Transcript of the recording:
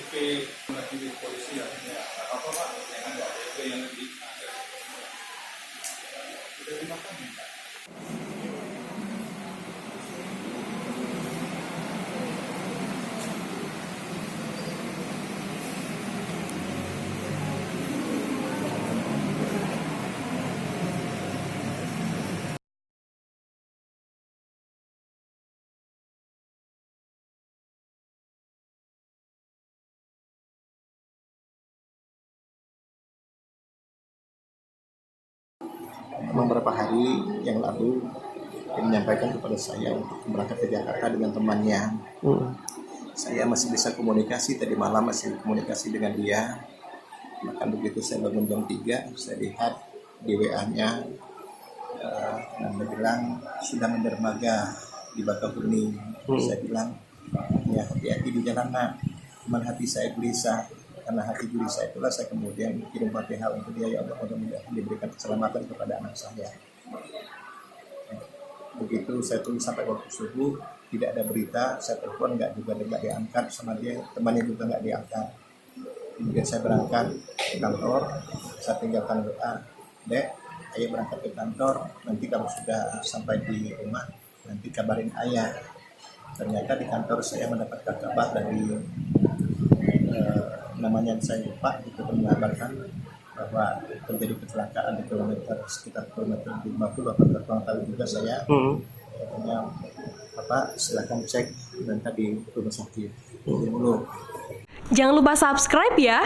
DP lagi di polisi ya apa Pak yang ada DP yang lebih sudah dimakan ya. Beberapa hari yang lalu dia menyampaikan kepada saya untuk berangkat ke Jakarta dengan temannya. Saya masih bisa komunikasi, tadi malam masih komunikasi dengan dia. Bahkan begitu saya bangun jam 3, saya lihat di WA-nya dan dia bilang sudah mendermaga di Bakahuni. Saya bilang ya hati-hati di jalan nak, cuman hati saya gelisah. Karena hati gelisah itulah saya kemudian kirim Fatihah untuk dia, ya Allah mudah-mudahan diberikan keselamatan kepada anak saya. Begitu saya tunggu sampai waktu subuh, tidak ada berita, saya telepon nggak diangkat sama dia, temannya juga nggak diangkat. Kemudian saya berangkat ke kantor, saya tinggalkan WA, Dek, ayo berangkat ke kantor, nanti kalau sudah sampai di rumah, nanti kabarin ayah. Ternyata di kantor saya mendapatkan kabar dari namanya saya lupa, itu mengabarkan bahwa terjadi kecelakaan di sekitar kilometer 50 atau kurang tahu juga saya. Katanya Bapak silakan cek dan tadi rumah sakit. Dulu. Jangan lupa subscribe ya.